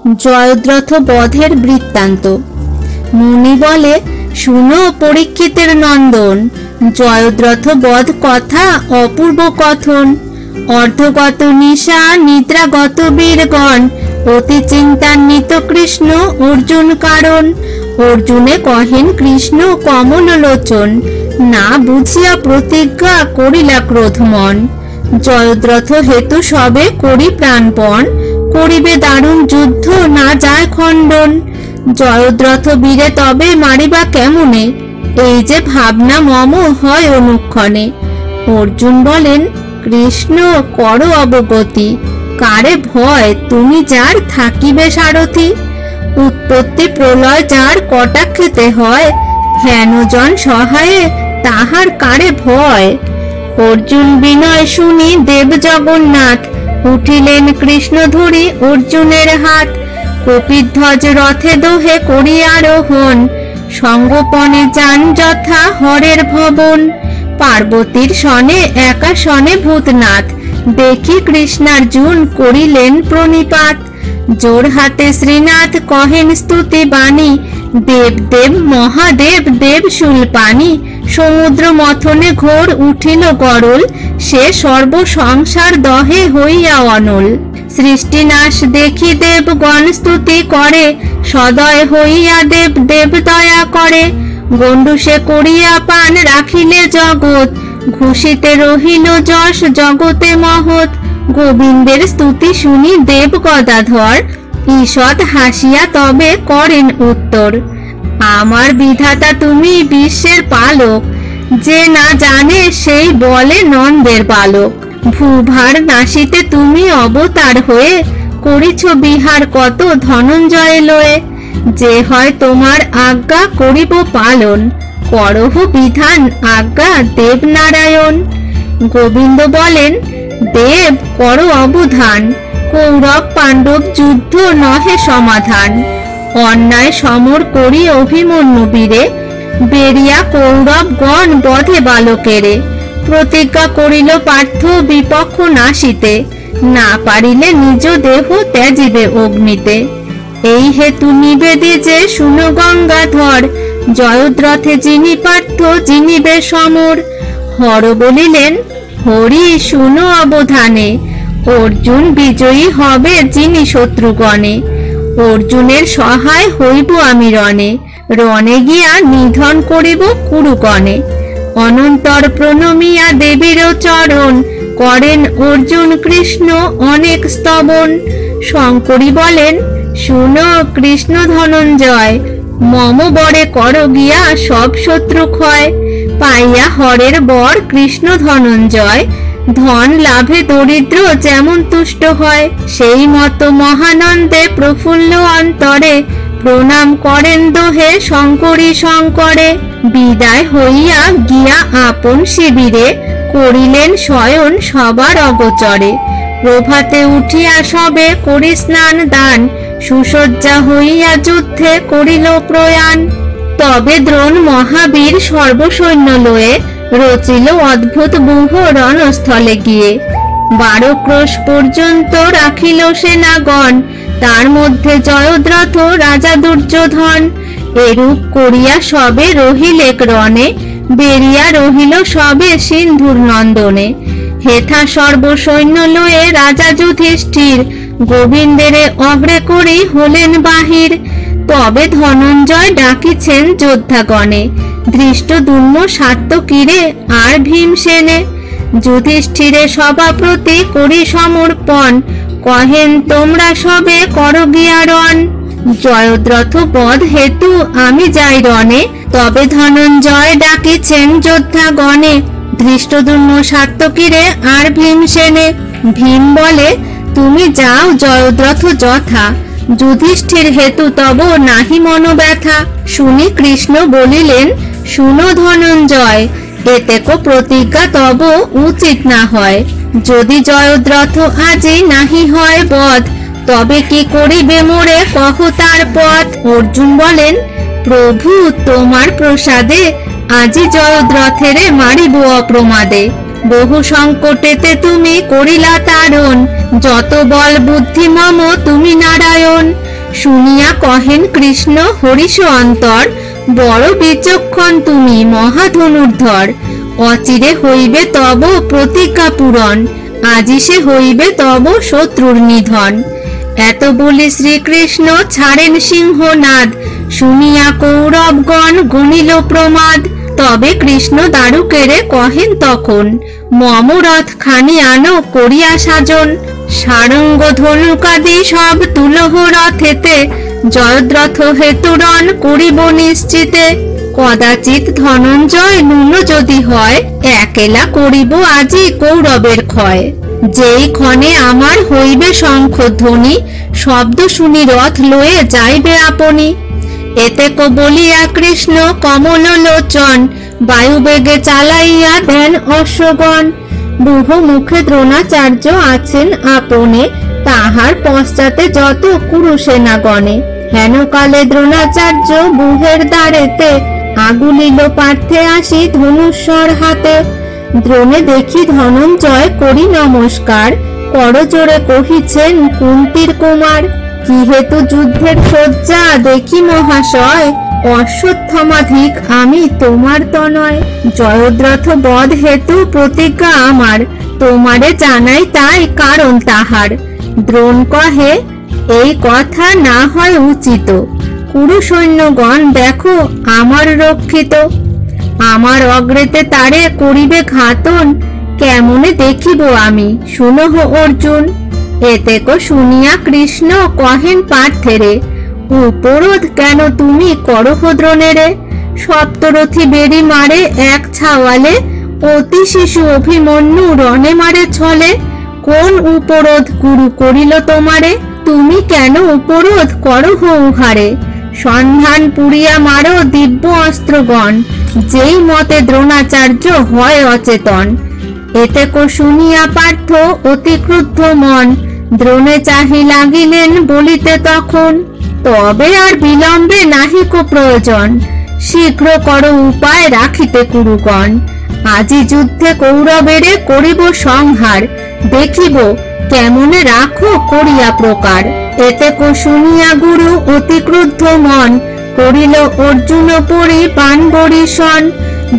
জয়দ্রথ বধের বৃত্তান্ত। মুনি বলে, শুনো পরীক্ষিতের নন্দন, জয়দ্রথ বধ কথা অপূর্ব কথন। অর্ধগত নিশা নিদ্রাগত বীরগণ, অতি চিন্তান্বিত কৃষ্ণ অর্জুন কারণ। অর্জুনে কহেন কৃষ্ণ কমল লোচন, না বুঝিয়া প্রতিজ্ঞা করিলা ক্রোধ মন। জয়দ্রথ হেতু সবে করি প্রাণপণ, করিবে দারুণ যুদ্ধ না যায় খণ্ডন। জয়দ্রথ বীরে তবে মারিবা কেমনে, এই যে ভাবনা মম হয় অনুক্ষণে। অর্জুন বলেন, কৃষ্ণ করো অবগতি, কারে ভয় তুমি যার থাকিবে সারথি। উৎপত্তি প্রলয় যার কটাক্ষেতে হয়, হেনজন সহায়ে তাহার কারে ভয়। অর্জুন বিনয় শুনি দেব জগন্নাথ, উঠিলেন কৃষ্ণ ধরি অর্জুনের হাত। কপিধ্বজ রথে দোহে করিয়ারোহণ, সঙ্গোপনে যান যথা হরের ভবন। পার্বতীর সনে একাশনে ভূতনাথ, দেখি কৃষ্ণার্জুন করিলেন প্রণিপাত। জোর হাতে শ্রীনাথ কহেন স্তুতি বাণী, দেব দেব মহাদেব দেব শূলপাণি। সমুদ্র মথনে ঘোর উঠিল গরল, সে সর্ব সংসার দহে হইয়া অনল। সৃষ্টিনাশ দেখি দেবগণ স্তুতি করে, সদয় হইয়া দেব দেব দয়া করে। গণ্ডূষে করিয়া পান রাখিলে জগৎ, ঘুষিতে রহিল যশ জগতে মহৎ। গোবিন্দের স্তুতি শুনি দেব গদাধর, ঈষৎ হাসিয়া তবে করেন উত্তর। আমার বিধাতা তুমি বিশ্বের পালক, যে না জানে সেই বলে নন্দের বালক। ভূভার নাশিতে তুমি অবতার হয়ে, করিছ বিহার কত ধনঞ্জয় লয়ে। যে হয় তোমার আজ্ঞা করিব পালন, করহ বিধান আজ্ঞা দেবনারায়ণ। গোবিন্দ বলেন, দেব করো অবধান, কৌরব পাণ্ডব যুদ্ধ নহে সমাধান। অন্যায় সমর করি অভিমন্যু বীরে, বেরিয়া কৌরব গণ বধে বালকেরে। প্রতিজ্ঞা করিল পার্থ বিপক্ষ নাশিতে, না পারিলে নিজ দেহ ত্যাজিবে অগ্নিতে। এই হেতু নিবেদি যে শুনো গঙ্গাধর, জয়দ্রথে যিনি পার্থ যিনিবে সমর। হর বলিলেন, হরি শুনো অবধানে, অর্জুন বিজয়ী হবে যিনি শত্রুগণে। অর্জুনের সহায় হইব আমি রণে, রণে গিয়া নিধন করিব কুরুগণে। অনন্তর প্রণমিয়া দেবীর চরণ, করেন অর্জুন কৃষ্ণ অনেক স্তবন। শঙ্করী বলেন, শুনো কৃষ্ণ ধনঞ্জয়, মম বরে কর গিয়া সব শত্রু ক্ষয়। পাইয়া হরের বর কৃষ্ণ ধনঞ্জয়, ধন লাভে দরিদ্র যেমন তুষ্ট হয়। সেই মতো মহানন্দে প্রফুল্ল অন্তরে, প্রণাম করেন দোহে শঙ্করী শঙ্করে। বিদায় হইয়া গিয়া আপন শিবিরে, করিলেন শয়ন সবার অগোচরে। প্রভাতে উঠিয়া সবে করি স্নান দান, সুসজ্জা হইয়া যুদ্ধে করিল প্রয়াণ। তবে দ্রোণ মহাবীর সর্বসৈন্য লয়ে, রচিল অদ্ভুত ব্যূহ রণস্থলে গিয়ে। 12 ক্রোশ পর্যন্ত রাখিল সেনাগণ, তার মধ্যে জয়দ্রথ রাজা দুর্যোধন। এরূপ করিয়া সবে রহিলেক রণে, বেরিয়া রহিল সবে সিন্ধুর নন্দনে। হেথা সর্বসৈন্য লয়ে রাজা যুধিষ্ঠির, গোবিন্দেরে অগ্রে করি হলেন বাহির। তবে ধনঞ্জয় ডাকিছেন যোদ্ধাগণে, ধৃষ্টদ্যুম্ন সাত্যকীরে আর ভীমসেনে। যুধিষ্ঠিরে সভাপ্রতি করি সমর্পণ, কহেন তোমরা সবে কর গিয়া রণ। জয়দ্রথ বধ হেতু আমি যাই রণে, তবে ধনঞ্জয় ডাকিছেন যোদ্ধাগণে। ধৃষ্টদ্যুম্ন সাত্যকীরে আর ভীমসেনে। ভীম বলে, তুমি যাও জয়দ্রথ যথা, যুধিষ্ঠির হেতু তব নাহি মনোব্যথা। শুনি কৃষ্ণ বলিলেন, শুনো ধনঞ্জয়, এতেকো প্রতিজ্ঞা তব উচিত না হয়। যদি জয়দ্রথ আজি নাহি হয় বধ, তবে কি করিবে মোরে কহ তার পথ। অর্জুন বলেন, প্রভু তোমার প্রসাদে, আজি জয়দ্রথেরে মারিব অপ্রমাদে। বহু সংকটেতে তুমি করিলা তারণ, যত বল বুদ্ধি মম তুমি নারায়ণ। শুনিয়া কহেন কৃষ্ণ হরিষ অন্তর, বড় বিচক্ষণ তুমি মহাধনুর্ধর। অচিরে হইবে তব প্রতিজ্ঞা পূরণ, আজি সে হইবে তব শত্রুর নিধন। এত বলি শ্রীকৃষ্ণ ছাড়েন সিংহনাদ, শুনিয়া কৌরবগণ গণিল প্রমাদ। তবে কৃষ্ণ দারুকেরে কহেন তখন, মম রথ খানি আনো করিয়া সাজন। সারঙ্গ ধনুকাদি সব তুলহ রথেতে, জয়দ্রথ হেতুরণ করিব নিশ্চিতে। কদাচিৎ ধনঞ্জয় নুন যদি হয়, একেলা করিব আজি কৌরবের ক্ষয়। যেই ক্ষণে আমার হইবে শঙ্খধ্বনি, শব্দ শুনি রথ লয়ে যাইবে আপনি। এতেক বলিয়া কৃষ্ণ কমল লোচন, বায়ুবেগে চালাইয়া দেন অশ্বগণ। বহু মুখে দ্রোণাচার্য আছেন আপনে, তাহার পশ্চাতে যত কুরু সেনাগণে। হেনকালে দ্রোণাচার্য বুহের দ্বারেতে, আগুলিল পার্থে আসি ধনুস্বর হাতে। দ্রোণে দেখি ধনঞ্জয় করি নমস্কার, করজোড়ে কহিছেন কুন্তীর কুমার। কি হেতু যুদ্ধের সজ্জা দেখি মহাশয়, অশ্বত্থামাধিক আমি তোমার তনয়। জয়দ্রথ বধ হেতু প্রতিজ্ঞা আমার, তোমারে জানাই তাই কারণ তাহার। দ্রোণ কহে এই কথা না হয় উচিত, কুরু সৈন্যগণ দেখো আমার রক্ষিত। আমার অগ্রেতে তারে করিবে ঘাতন, কেমনে দেখিব আমি শুনহ অর্জুন। এতেক শুনিয়া কৃষ্ণ কহেন পার্থেরে, উপরোধ কেন তুমি করহ দ্রোণেরে। সপ্তরথী বেরি মারে এক ছাওয়ালে, অতি শিশু অভিমন্যু রণে মারে ছলে। কোন উপরোধ গুরু করিল তোমারে, তুমি কেন উপরোধ করহ উহারে। সন্ধান পুরিয়া মারো দিব্য অস্ত্রগণ, যেই মতে দ্রোণাচার্য হয় অচেতন। এতেক শুনিয়া পার্থ অতি ক্রুদ্ধ মন, দ্রোণে চাহি লাগিলেন বলিতে তখন। তবে আর বিলম্বে নাহিক প্রয়োজন, শীঘ্র কর উপায় রাখিতে কুরুগণ। আজি যুদ্ধে কৌরবেরে করিব সংহার, দেখিব কেমনে রাখো করিয়া প্রকার। এতেক শুনিয়া গুরু অতি ক্রুদ্ধ মন, করিল অর্জুন পরি বাণ বরিশন।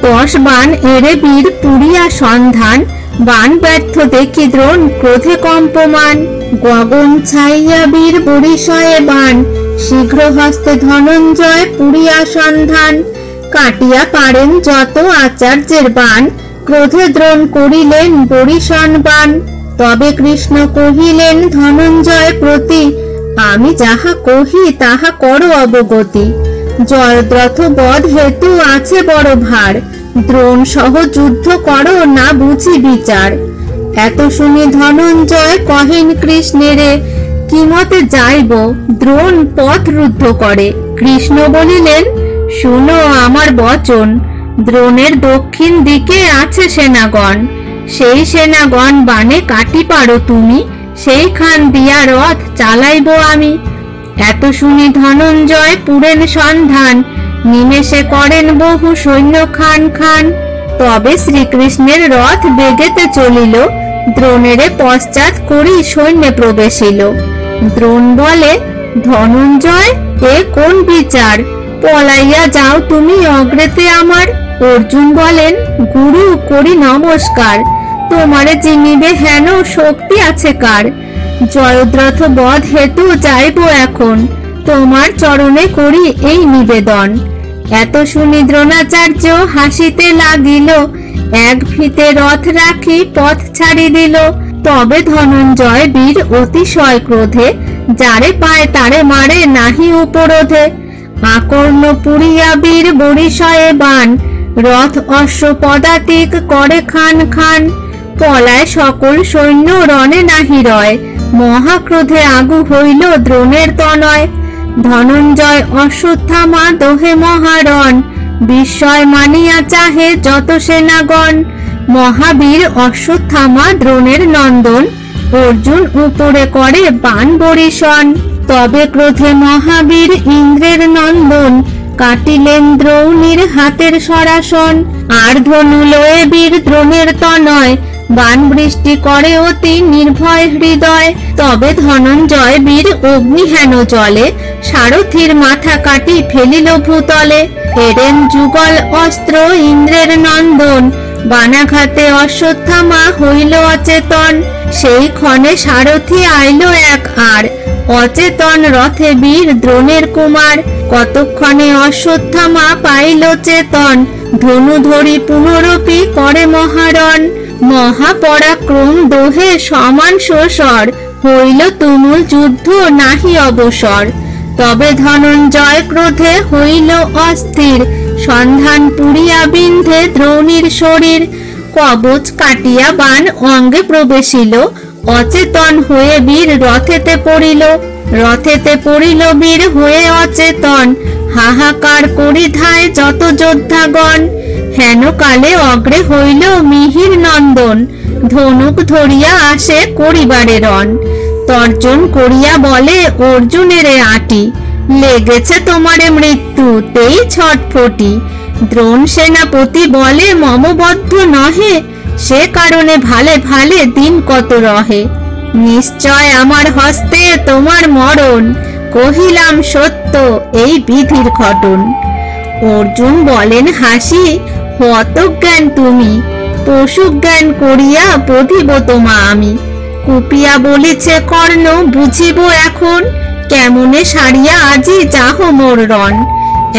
10 বাণ এড়ে বীর পুরিয়া সন্ধান, বাণ ব্যর্থ দেখি দ্রোণ ক্রোধে কম্পমান। গগন ছাইয়া বীর বরিশয়ে বাণ, শীঘ্র হস্তে ধনঞ্জয় পুরিয়া সন্ধান। কাটিয়া পারেন যত আচার্যের বাণ, ক্রোধে দ্রোণ করিলেন বরিশন বাণ। তবে কৃষ্ণ কহিলেন ধনঞ্জয় প্রতি, আমি যাহা কহি তাহা করো অবগতি। জয়দ্রথ বধ হেতু আছে বড় ভার, দ্রোণ সহ যুদ্ধ করো না বুঝি বিচার। এত শুনি ধনঞ্জয় কহেন কৃষ্ণেরে, কি মতে যাইব দ্রোণ পথ রুদ্ধ করে। কৃষ্ণ বলিলেন শুনো আমার বচন, দ্রোণের দক্ষিণ দিকে আছে সেনাগণ। সেই সেনাগণ বাণে কাটি পারো তুমি, সেইখান দিয়া রথ চালাইব আমি। এত শুনি ধনঞ্জয় পুরেন সন্ধান, নিমেষে করেন বহু সৈন্য খান খান। তবে শ্রীকৃষ্ণের রথ বেগেতে চলিল, দ্রোণেরে পশ্চাৎ করি সৈন্যে প্রবেশিল। দ্রোণ বলে ধনঞ্জয় এ কোন বিচার, পলাইয়া যাও তুমি অগ্রেতে আমার। অর্জুন বলেন গুরু করি নমস্কার, তোমারে চিনিবে হেন শক্তি আছে কার। জয়দ্রথ বধ হেতু যাইব এখন, তোমার চরণে করি এই নিবেদন। এত শুনি দ্রোণাচার্য হাসিতে লাগিল, এক ভিতে রথ রাখি পথ ছাড়ি দিল। তবে ধনঞ্জয় বীর অতিশয় ক্রোধে, যারে পায় তারে মারে নাহি উপরোধে। আকর্ণ পুরিয়া বীর বরিশয়ে বাণ, রথ অশ্ব পদাতিক করে খান খান। পলায় সকল সৈন্য রণে নাহি রয়, মহাক্রোধে আগু হইল দ্রোণের তনয়। ধনঞ্জয় অশ্বত্থামা দোহে মহারণ, বিস্ময় মানিয়া চাহে যত সেনাগণ। মহাবীর অশ্বত্থামা দ্রোণের নন্দন, অর্জুন উপরে করে বাণ বরিশন। তবে ক্রোধে মহাবীর ইন্দ্রের নন্দন, কাটিলেন দ্রৌণীর হাতের সরাসন। আর ধনু লয়ে বীর দ্রোণের তনয়, বাণ বৃষ্টি করে অতি নির্ভয় হৃদয়। তবে ধনঞ্জয় বীর অগ্নি হেন জলে সারথীর মাথা কাটি ফেলিল ভূতলে। এরেন যুগল অস্ত্র ইন্দ্রের নন্দন, বানাঘাতে অশ্বত্থামা হইল অচেতন। সেই ক্ষণে সারথি আইল এক আর, অচেতন রথে বীর দ্রোণের কুমার। কতক্ষণে অশ্বত্থামা পাইল চেতন, ধনু ধরি পুনরপি করে মহারণ। মহাপরাক্রম দোহে সমান শোষর, হইল তুমুল যুদ্ধ নাহি অবসর। তবে ধনঞ্জয় ক্রোধে হইল অস্থির, সন্ধান পুরিয়া বিন্ধে দ্রৌণীর শরীর। কবচ কাটিয়া বাণ অঙ্গে প্রবেশিল, অচেতন হয়ে বীর রথেতে পড়িল। রথেতে পড়িল বীর হয়ে অচেতন, হাহাকার করি ধায় যত যোদ্ধাগণ। হেন কালে অগ্রে হইল মিহির নন্দন, ধনুক ধরিয়া আসে করিবারে রণ। তর্জন করিয়া বলে অর্জুনেরে আটি, লেগেছে তোমারে মৃত্যু তেই ছটফটি। দ্রোণ সেনাপতি বলে মমবদ্ধ নহে, সে কারণে ভালে ভালে দিন কত রহে। নিশ্চয় আমার হস্তে তোমার মরণ, কহিলাম সত্য এই বিধির ঘটন। অর্জুন বলেন হাসি, হতজ্ঞান তুমি, পশু জ্ঞান করিয়া বধিব তোমা আমি। কুপিয়া বলিছে কর্ণ বুঝিব এখন, কেমনে সারিয়া আজি যাহ মোর রণ।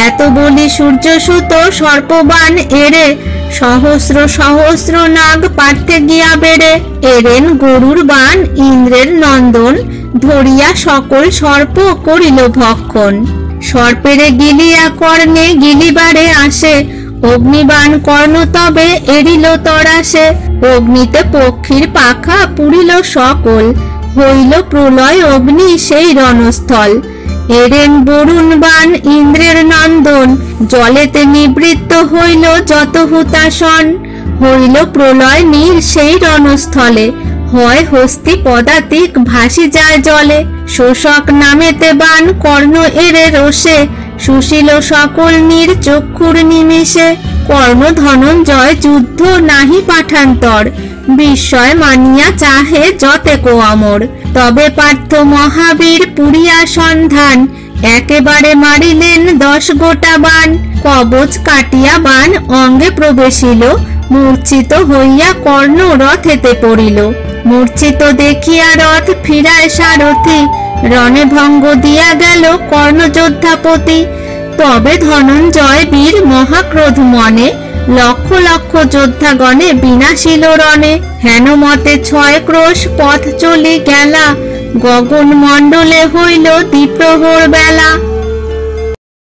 এত বলি সূর্যসুত সর্পবাণ এড়ে, সহস্র সহস্র নাগ পারতে গিয়া বেড়ে। এরেন গরুর বাণ ইন্দ্রের নন্দন, ধরিয়া সকল সর্প করিল ভক্ষণ। সর্পেরে গিলিয়া কর্ণে গিলিবারে আসে, অগ্নিবাণ কর্ণ তবে এড়িল তরাসে। অগ্নিতে পক্ষীর পাখা পুরিল সকল, হইল প্রলয় অগ্নি সেই রণস্থল। এরেন বরুণ বাণ ইন্দ্রের নন্দন, জলেতে নিবৃত্ত হইল যত হুতাসন। হইল প্রলয় নীর সেই রণস্থলে, হয় হস্তি পদাতিক ভাসি যায় জলে। শোষক নামেতে বাণ কর্ণ এরে রোষে, শুষিল সকল নীর চক্ষুর নিমেষে। কর্ণ ধনঞ্জয় যুদ্ধ নাহি পাঠান্তর, বিস্ময় মানিয়া চাহে যতেকো অমর। তবে পার্থ মহাবীর পুরিয়া সন্ধান, একেবারে মারিলেন 10 গোটা বাণ। কবচ কাটিয়া বাণ অঙ্গে প্রবেশিল, মূর্ছিত হইয়া কর্ণ রথেতে পড়িল। মূর্ছিত দেখিয়া রথ ফিরায় সারথি, রণে ভঙ্গ দিয়া গেল কর্ণ যোদ্ধাপতি। তবে ধনঞ্জয় বীর মহাক্রোধ মনে, লক্ষ লক্ষ যোদ্ধাগণে বিনাশিল রণে। হেন মতে 6 ক্রোশ পথ চলি গেলা, গগন মণ্ডলে হইল দ্বিপ্রহর বেলা।